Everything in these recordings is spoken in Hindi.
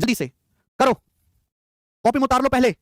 जल्दी से करो, कॉपी में उतार लो पहले।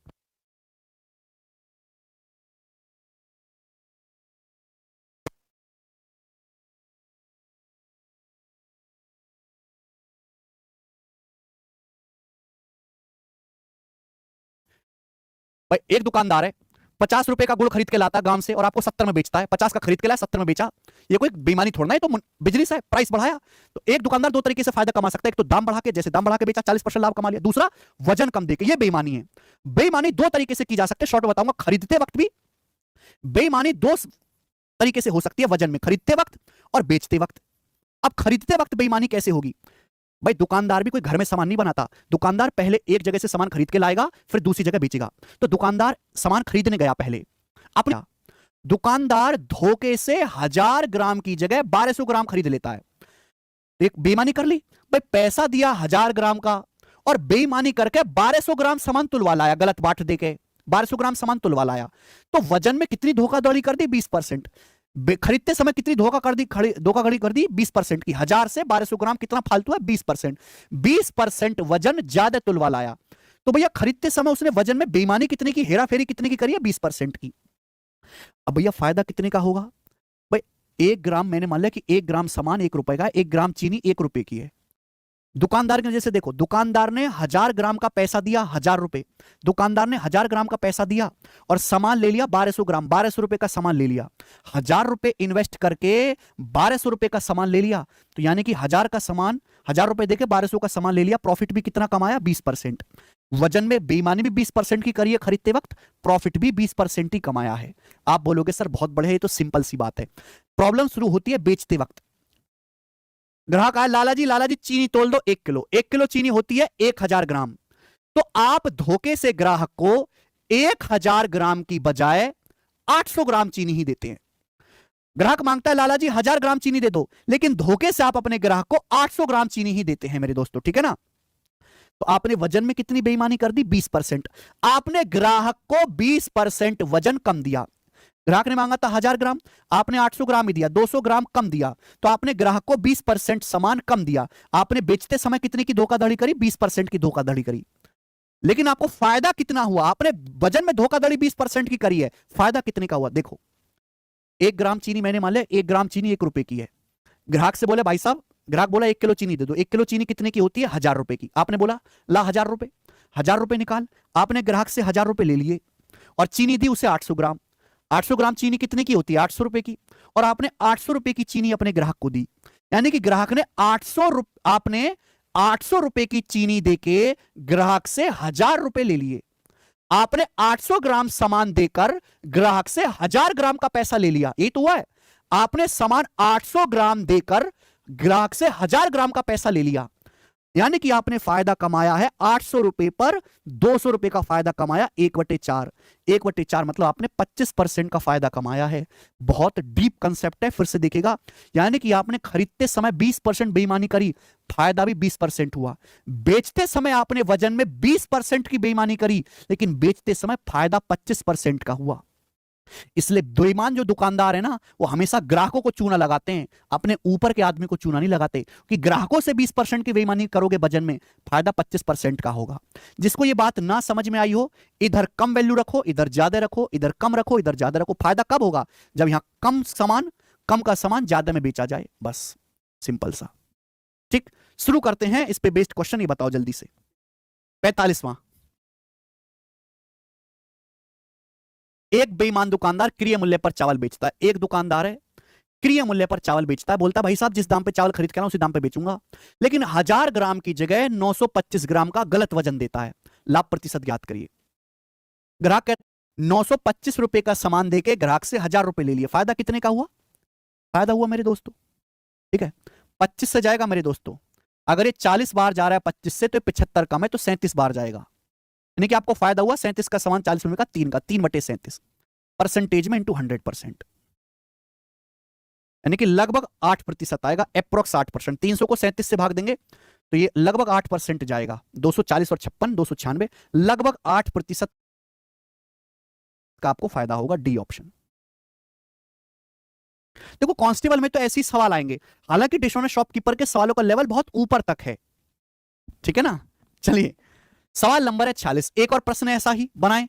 भाई एक दुकानदार है, 50 रुपए का गुड़ खरीद के लाता है गांव से और आपको 70 में बेचता है। 50 का खरीद के लाया, 70 में बेचा। ये कोई बेईमानी थोड़ा ना, ये तो बिजनेस है, प्राइस बढ़ाया। तो एक दुकानदार दो तरीके से फायदा कमा सकता है। एक तो दाम बढ़ा के, जैसे दाम बढ़ा के बेचा 40% लाभ कमा लिया। दूसरा वजन कम देके, ये बेईमानी है। बेईमानी दो तरीके से की जा सकती है, शॉर्ट बताऊंगा। खरीदते वक्त भी बेईमानी दो तरीके से हो सकती है वजन में, खरीदते वक्त और बेचते वक्त। अब खरीदते वक्त बेईमानी कैसे होगी? भाई दुकानदार भी कोई घर में सामान नहीं बनाता। दुकानदार पहले एक जगह से सामान खरीद के लाएगा, फिर दूसरी जगह बेचेगा। तो दुकानदार सामान खरीदने गया पहले, अपना दुकानदार धोखे से 1000 ग्राम की जगह 1200 ग्राम खरीद लेता है। एक बेईमानी कर ली। भाई पैसा दिया 1000 ग्राम का और बेईमानी करके 1200 ग्राम सामान तुलवा लाया, गलत बाट देके 1200 ग्राम सामान तुलवा लाया। तो वजन में कितनी धोखाधड़ी कर दी? 20%। खरीदते समय कितनी धोखाधड़ी कर दी? 20% की। 1000 से 1200 ग्राम कितना फालतू है? 20%। 20% वजन ज्यादा तुलवा लाया। तो भैया खरीदते समय उसने वजन में बेईमानी कितने की, हेराफेरी कितने की करी है? 20% की। अब भैया फायदा कितने का होगा? भाई 1 ग्राम, मैंने मान लिया कि 1 ग्राम सामान 1 रुपए का, 1 ग्राम चीनी 1 रुपए की है। दुकानदार के जैसे देखो, दुकानदार ने 1000 ग्राम का पैसा दिया, 1000 रुपए। दुकानदार ने 1000 ग्राम का पैसा दिया और सामान ले लिया 1200 ग्राम, 1200 रुपए का सामान ले लिया। 1000 रुपए इन्वेस्ट करके 1200 रुपए का सामान ले लिया। तो यानी कि 1000 का सामान, 1000 रुपए देके 1200 का सामान ले लिया। प्रॉफिट भी कितना कमाया? 20%। वजन में बेईमानी भी 20% की करी है खरीदते वक्त, प्रॉफिट भी 20% ही कमाया है। आप बोलोगे सर बहुत बड़े है, तो सिंपल सी बात है। प्रॉब्लम शुरू होती है बेचते वक्त। ग्राहक आया, लाला जी चीनी तोल दो 1 किलो। 1 किलो चीनी होती है 1000 ग्राम। तो आप धोखे से ग्राहक को 1000 ग्राम की बजाय 800 ग्राम चीनी ही देते हैं। ग्राहक मांगता है लाला जी 1000 ग्राम चीनी दे दो, लेकिन धोखे से आप अपने ग्राहक को 800 ग्राम चीनी ही देते हैं मेरे दोस्तों, ठीक है ना? तो आपने वजन में कितनी बेईमानी कर दी? 20%। आपने ग्राहक को 20% वजन कम दिया। ग्राहक ने मांगा था 1000 ग्राम, आपने 800 ग्राम ही दिया, 200 ग्राम कम दिया। तो आपने ग्राहक को 20% सामान कम दिया। आपने बेचते समय कितने की धोखाधड़ी करी? 20% की धोखाधड़ी करी। लेकिन आपको फायदा कितना हुआ? आपने वजन में धोखाधड़ी 20% की करी है, फायदा कितने का हुआ? देखो, 1 ग्राम चीनी, मैंने मान लिया 1 ग्राम चीनी 1 रुपए की है। ग्राहक से बोले भाई साहब, ग्राहक बोला 1 किलो चीनी दे दो। 1 किलो चीनी कितने की होती है? 1000 रुपए की। आपने बोला ला 1000 रुपए, 1000 रुपए निकाल। आपने ग्राहक से 1000 रुपए ले लिए और चीनी दी उसे 800 ग्राम। 800 ग्राम चीनी कितने की होती है? 800 रुपए की। और आपने 800 रुपए की चीनी अपने ग्राहक को दी। यानी कि ग्राहक ने आपने 800 रुपए की चीनी देके ग्राहक से 1000 रुपए ले लिए। आपने 800 ग्राम सामान देकर ग्राहक से 1000 ग्राम का पैसा ले लिया। ये तो हुआ है। आपने सामान 800 ग्राम देकर ग्राहक से 1000 ग्राम का पैसा ले लिया। यानी कि आपने फायदा कमाया है 800 रुपए पर 200 रुपए का फायदा कमाया, 1/4। 1/4 मतलब आपने 25% का फायदा कमाया है। बहुत डीप कंसेप्ट है, फिर से देखिएगा। यानी कि आपने खरीदते समय 20% बेईमानी करी, फायदा भी 20% हुआ। बेचते समय आपने वजन में 20% की बेईमानी करी, लेकिन बेचते समय फायदा 25% का हुआ। इसलिए बेईमान जो दुकानदार है ना, वो हमेशा ग्राहकों को चूना लगाते हैं, अपने ऊपर के आदमी को चूना नहीं लगाते। कि ग्राहकों से 20% की बेईमानी करोगे वजन में, फायदा 25% का होगा। जिसको ये बात ना समझ में आई हो, इधर कम वैल्यू रखो, इधर ज्यादा रखो, इधर कम रखो, इधर ज्यादा रखो। फायदा कब होगा? जब यहां कम का सामान ज्यादा में बेचा जाए, बस सिंपल सा। ठीक, शुरू करते हैं इस पे बेस्ड क्वेश्चन। ये बताओ जल्दी से, 45वां। एक बेईमान दुकानदार क्रय मूल्य पर चावल बेचता है। एक दुकानदार है, क्रय मूल्य पर चावल बेचता है। बोलता है भाई साहब जिस दाम पे चावल खरीद के उसी दाम पे बेचूंगा, लेकिन 1000 ग्राम की जगह 925 ग्राम का गलत वजन देता है। लाभ प्रतिशत ज्ञात करिए। ग्राहक 925 रुपए का सामान देके ग्राहक से 1000 रुपए ले लिए। फायदा कितने का हुआ? फायदा हुआ मेरे दोस्तों, ठीक है, 25 से जाएगा मेरे दोस्तों। अगर ये 40 बार जा रहा है 25 से, तो 75 कम है, तो 37 बार जाएगा। यानी कि आपको फायदा हुआ 37 का सामान 40 रुपए का, 3/37 परसेंटेज में इंटू 100%, यानी कि लगभग 8% आएगा, अप्रोक्स 8%। 300 को 37 से भाग देंगे तो ये लगभग 8% जाएगा। 240 और 56, 296, लगभग 8% का आपको फायदा होगा। D option. देखो कांस्टेबल में तो ऐसे ही सवाल आएंगे, हालांकि डिशॉनेस्ट शॉपकीपर के सवालों का लेवल बहुत ऊपर तक है, ठीक है ना। चलिए सवाल नंबर है 46। एक और प्रश्न ऐसा ही बनाएं।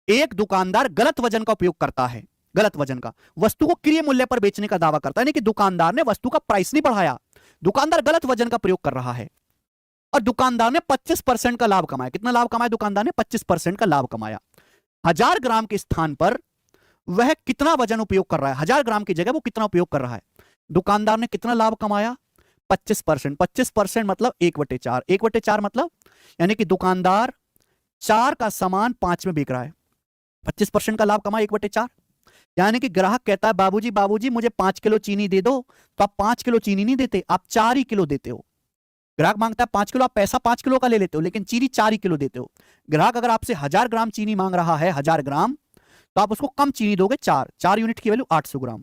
एक दुकानदार गलत वजन का उपयोग करता है, गलत वजन का, वस्तु को क्रय मूल्य पर बेचने का दावा करता है। यानी कि दुकानदार ने वस्तु का प्राइस नहीं बढ़ाया, दुकानदार गलत वजन का प्रयोग कर रहा है और दुकानदार ने 25% का लाभ कमाया। कितना लाभ कमाया दुकानदार ने? 25% का लाभ कमाया। 1000 ग्राम के स्थान पर वह कितना वजन उपयोग कर रहा है? 1000 ग्राम की जगह वो कितना उपयोग कर रहा है? दुकानदार ने कितना लाभ कमाया? 25%। 25% मतलब 1/4। 1/4 मतलब यानी कि दुकानदार 4 का सामान 5 में बिक रहा है, 25% का लाभ कमा 1/4। यानी कि ग्राहक कहता है बाबूजी बाबूजी मुझे 5 किलो चीनी दे दो, तो आप 5 किलो चीनी नहीं देते, आप 4 ही किलो देते हो। ग्राहक मांगता है 5 किलो, आप पैसा 5 किलो का ले लेते हो, लेकिन चीनी 4 ही किलो देते हो। ग्राहक अगर आपसे 1000 ग्राम चीनी मांग रहा है, 1000 ग्राम, तो आप उसको कम चीनी दोगे, 4 यूनिट की वैल्यू 800 ग्राम,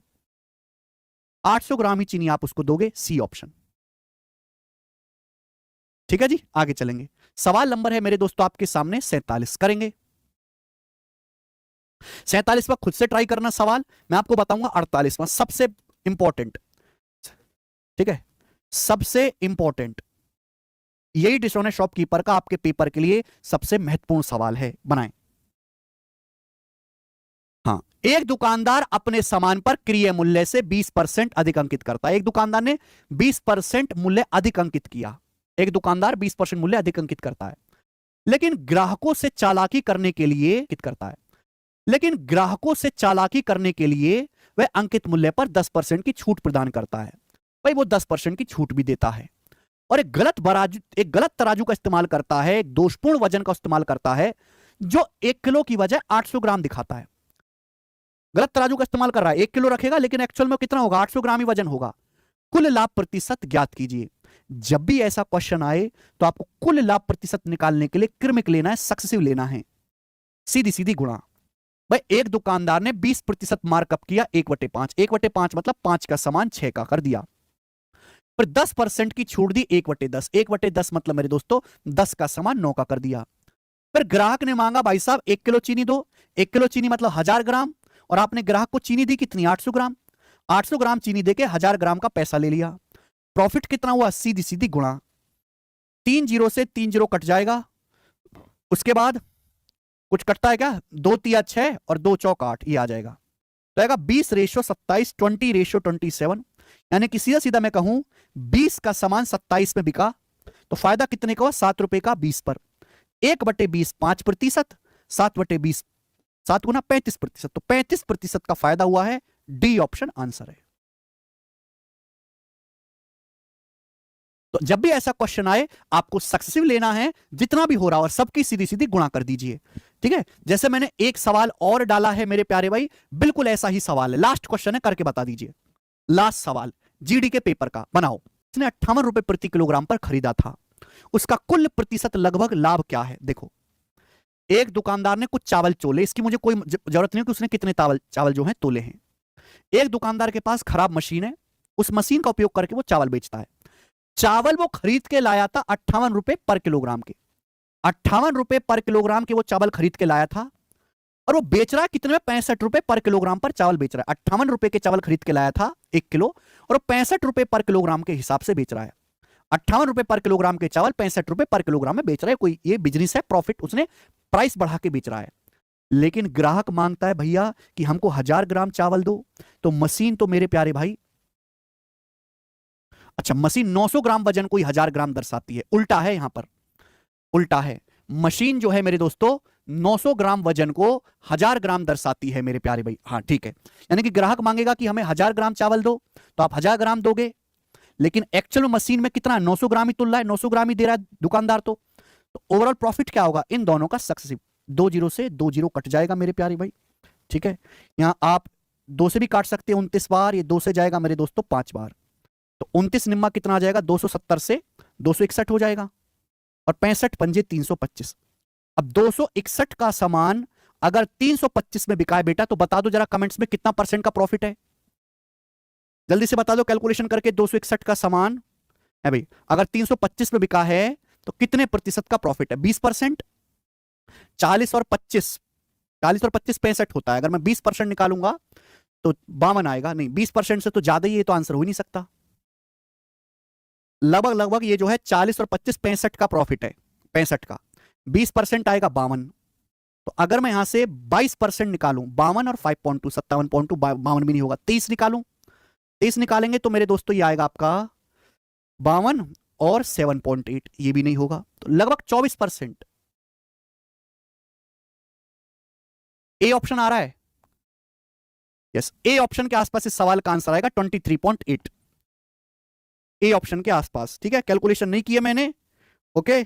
800 ग्राम ही चीनी आप उसको दोगे। C option. ठीक है जी, आगे चलेंगे। सवाल नंबर है मेरे दोस्तों आपके सामने 47 करेंगे। 47वां खुद से ट्राई करना सवाल, मैं आपको बताऊंगा 48वां सबसे इंपॉर्टेंट। ठीक है, सबसे इंपॉर्टेंट यही डिसऑनेस्ट शॉपकीपर का आपके पेपर के लिए सबसे महत्वपूर्ण सवाल है, बनाएं। हाँ, एक दुकानदार अपने सामान पर क्रय मूल्य से 20% अधिक अंकित करता है। एक दुकानदार ने 20% मूल्य अधिक अंकित किया, एक दुकानदार 20% मूल्य अधिक अंकित करता है, लेकिन ग्राहकों से चालाकी करने के लिए अंकित करता है, लेकिन ग्राहकों से चालाकी करने के लिए वह अंकित मूल्य पर 10% की छूट प्रदान करता है। भाई वो 10% की छूट भी देता है और एक गलत तराजू का इस्तेमाल करता है, एक दोषपूर्ण वजन का इस्तेमाल करता है जो 1 किलो की बजाय 800 ग्राम दिखाता है। गलत तराजू का इस्तेमाल कर रहा है, 1 किलो रखेगा लेकिन एक्चुअल में कितना होगा? 800 ग्राम ही वजन होगा। कुल लाभ प्रतिशत ज्ञात कीजिए। जब भी ऐसा क्वेश्चन आए तो आपको कुल लाभ प्रतिशत निकालने के लिए क्रमिक लेना है, सक्सेसिव लेना है, सीधी सीधी गुणा। भाई एक दुकानदार ने 20% मार्कअप किया, 1/5, 1/5 मतलब 5 का सामान 6 का कर दिया, फिर 10% की छूट दी, 1/10, 1/10 मतलब मेरे दोस्तों 10 का सामान 9 का कर दिया। फिर ग्राहक ने मांगा भाई साहब 1 किलो चीनी दो, 1 किलो चीनी मतलब 1000 ग्राम, और आपने ग्राहक को चीनी दी कितनी? 800 ग्राम। 800 ग्राम चीनी देके 1000 ग्राम का पैसा ले लिया। प्रॉफिट कितना हुआ? सीधी सीधी गुणा, 3 जीरो से 3 जीरो कट जाएगा। उसके बाद कुछ कटता है क्या? 2 तिया 6 और 2 चौक 8, ये आ जाएगा। तो आएगा 20:27, 20:27, यानी कि सीधा सीधा मैं कहूं 20 का सामान 27 में बिका, तो फायदा कितने का हुआ? 7 रुपए का 20 पर। 1/20 5%, 7/20 7 गुना 35%, तो 35% का फायदा हुआ है। डी ऑप्शन आंसर है। तो जब भी ऐसा क्वेश्चन आए आपको सक्सेसिव लेना है, जितना भी हो रहा और सबकी सीधी सीधी गुणा कर दीजिए। ठीक है, जैसे मैंने एक सवाल और डाला है मेरे प्यारे भाई, बिल्कुल ऐसा ही सवाल है, लास्ट क्वेश्चन है, करके बता दीजिए। लास्ट सवाल जीडी के पेपर का बनाओ। इसने 58 रुपए प्रति किलोग्राम पर खरीदा था, उसका कुल प्रतिशत लगभग लाभ क्या है? देखो, एक दुकानदार ने कुछ चावल तोले, इसकी मुझे कोई जरूरत नहीं कि उसने कितने चावल जो है तोले हैं। एक दुकानदार के पास खराब मशीन है, उस मशीन का उपयोग करके वो चावल बेचता है। चावल वो खरीद के लाया था 58 रुपए पर किलोग्राम के, 58 रुपए पर किलोग्राम के वो चावल खरीद के लाया था, और वो बेच रहा है कितने में? 65 रुपए पर किलोग्राम पर चावल बेच रहा है। 58 रुपए के चावल खरीद के लाया था 1 किलो, और 65 रुपए पर किलोग्राम के हिसाब से बेच रहा है। 58 रुपए पर किलोग्राम के चावल 65 रुपए पर किलोग्राम में बेच रहा है। कोई ये बिजनेस है, प्रॉफिट, उसने प्राइस बढ़ा के बेच रहा है। लेकिन ग्राहक मांगता है भैया कि हमको 1000 ग्राम चावल दो, तो मशीन तो मेरे प्यारे भाई, अच्छा मशीन 900 ग्राम वजन को 1000 ग्राम दर्शाती है, उल्टा है यहां पर, उल्टा है। मशीन जो है मेरे दोस्तों 900 ग्राम वजन को 1000 ग्राम दर्शाती है मेरे प्यारे भाई। हाँ ठीक है, यानी कि ग्राहक मांगेगा कि हमें 1000 ग्राम चावल दो, तो आप 1000 ग्राम दोगे, लेकिन एक्चुअल मशीन में कितना? 900 ग्राम ही तुल रहा है, 900 ग्राम ही दे रहा है दुकानदार। तो ओवरऑल प्रॉफिट क्या होगा? इन दोनों का सक्सेसिव, 2 जीरो से 2 जीरो कट जाएगा मेरे प्यारे भाई। ठीक है, यहां आप 2 से भी काट सकते हैं 29 बार, ये 2 से जाएगा मेरे दोस्तों 5 बार, तो 29 निम्मा कितना आ जाएगा? 270 से 261 हो जाएगा, और 65 पंजे 325। अब 261 का सामान अगर 325 में बिका है बेटा, तो बता दो जरा कमेंट्स में कितना % का प्रॉफिट है, जल्दी से बता दो कैलकुलेशन करके। 261 का सामान है भाई, अगर 325 में बिका है तो कितने प्रतिशत का प्रॉफिट है? 20%। 40 और 25, 40 और 25 65 होता है, अगर मैं 20% निकालूंगा तो 52 आएगा। नहीं, 20% से तो ज्यादा ही, ये तो आंसर हो ही नहीं सकता। लगभग लगभग ये जो है 40 और 25 65 का प्रॉफिट है, 65 का 20% आएगा 52। तो अगर मैं यहां से 22% निकालूं, 52 और 5.2 57.2, 52 भी नहीं होगा, 30 निकालूं, 30 निकालेंगे तो मेरे दोस्तों ये आएगा आपका 52 और 7.8, ये भी नहीं होगा, तो लगभग 24%। ए ऑप्शन आ रहा है, यस, ए ऑप्शन के आसपास इस सवाल का आंसर आएगा 23.8, ए ऑप्शन के आसपास। ठीक है, कैलकुलेशन नहीं किया मैंने, ओके।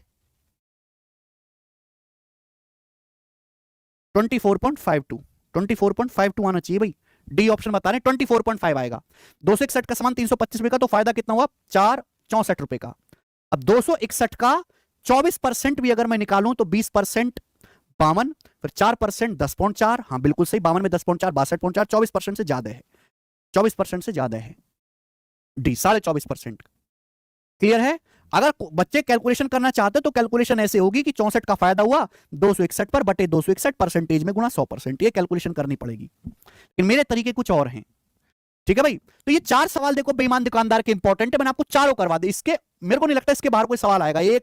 24.52, 24.52 आना चाहिए भाई, डी ऑप्शन बता रहे हैं 24.5 आएगा। 261 का सामान 325 रुपए का, तो फायदा कितना हुआ, 464 रुपए का। अब 261 का 24% भी अगर मैं निकालूं तो 20% 52, फिर 4% 10.4, हाँ बिल्कुल सही, 52 में 10.4 62.4, 24% से ज्यादा है, 24% से ज्यादा है, डी 24.5%। क्लियर है। अगर बच्चे कैलकुलेशन करना चाहते तो कैलकुलेशन ऐसे होगी कि 64 का फायदा हुआ 261 पर बटे 261 परसेंटेज में गुणा 100%, ये कैलकुलेशन करनी पड़ेगी, लेकिन मेरे तरीके कुछ और हैं। ठीक है भाई, तो ये 4 सवाल देखो बेईमान दुकानदार के इंपॉर्टेंट है, मैंने आपको चारों करवा दी, इसके मेरे को नहीं लगता इसके बाहर कोई सवाल आएगा, 1